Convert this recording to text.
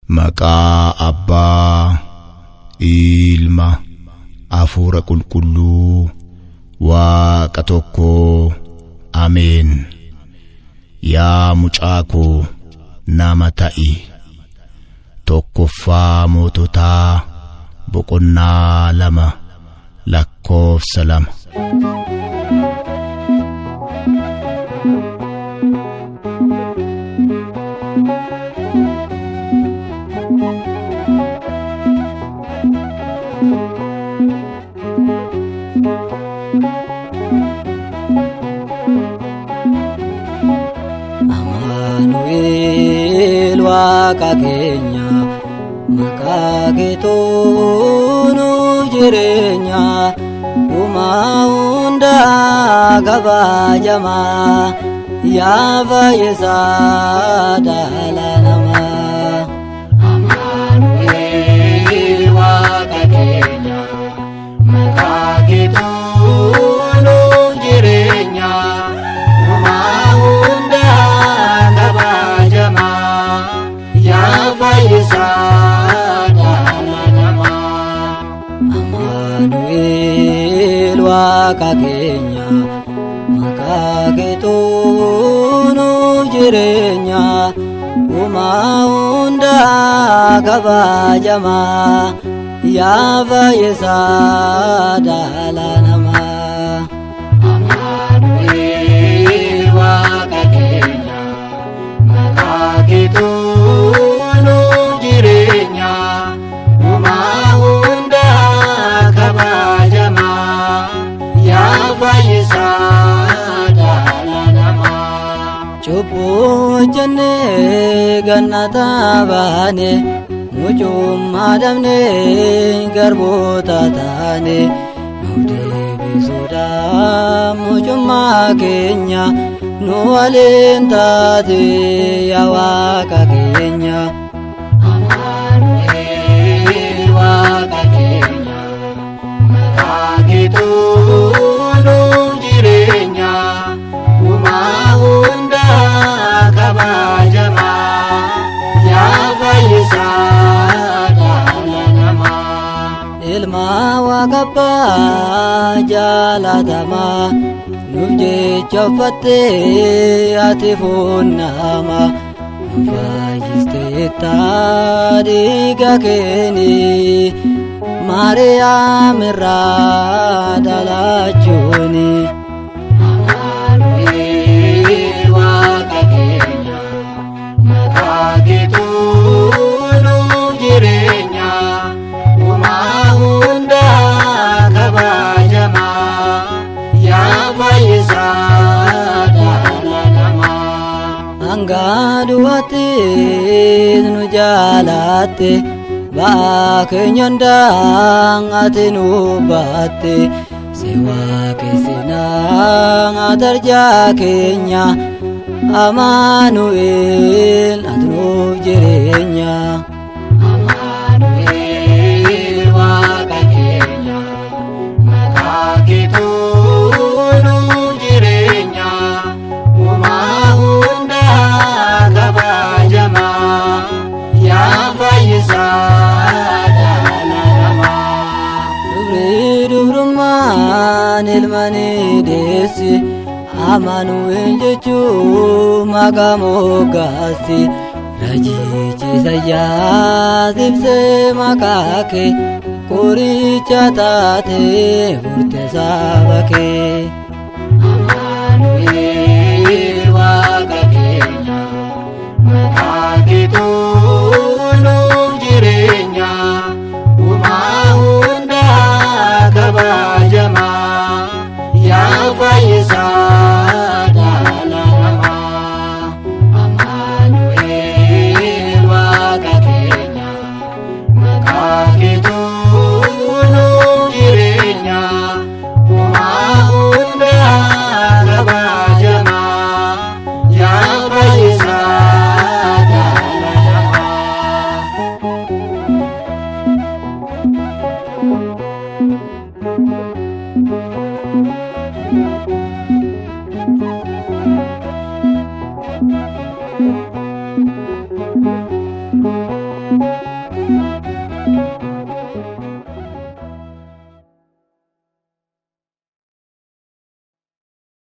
Maqaa Abbaa, Ilma, Hafuura Qulqulluu, Waaqa tokkoo. Ameen. Yaa mucaa koo nama ta'i. Tokkoffaa Moototaa boqonnaa 2 lakkoofsa 2. Amanuel Waaqa keenya maqaa keetu nu jireenya uumaa hundaa kabajamaa yaa fayyisaa dhala namaa. Amanuel Waaqa keenya maqaa keetu nu jireenya uumaa hundaa kabajamaa yaa fayyisaa dhala namaa. Amanuel Waaqa keenya maqaa keetu nu jireenya uumaa hundaa kabajamaa yaa fayyisaa dhala namaa. Amanuel Waaqa keenya maqaa keetu nu jireenya uumaa hundaa kabajamaa yaa fayyisaa dhala namaa. Cubbuu jennee gannata baane mucummaa dhabnee garboota taane nuuf deebisuudhaaf mucummaa keenya nu waliin taate yaa Waaqa keenya. Amanuel Waaqa keenya maqaa keetu nu jireenya uumaa hundaa kabajamaa yaa fayyisaa dhala namaa. Ilma Waaqa Abbaa jaalatamaa nuuf jecha uffattee ati fuunnama nu fayyisteetta dhiiga keeni Maariyaam irraa dhalachuuni. Amanuel Waaqa keenya maqaa keetu nu jireenya uumaa hundaa kabajamaa yaa fayyisaa dhala namaa. Hanga du'aattis nu jaalatte ba'aa keenya hundaan ati nu baatte si waaqessinaa darjaa keenya. Amanuel ati nuuf jireenya. Amanuel Waaqa keenya maqaa keetu nu jireenya uumaa hundaa kabajamaa yaa fayyisaa dhala namaa. Dubri dubrummaan ilma ni deessi Amanuel jechuun maqaa moggaasi. Rajichi Isayyaas ibsee maqaa kee qoricha taatee furte saba kee. Amanuel Waaqa keenya maqaa keetu nu jireenya uumaa hundaa kabajamaa yaa fayyisaa dhala namaa. Amanuel Waaqa keenya maqaa keetu nu jireenya uumaa hundaa Thank you.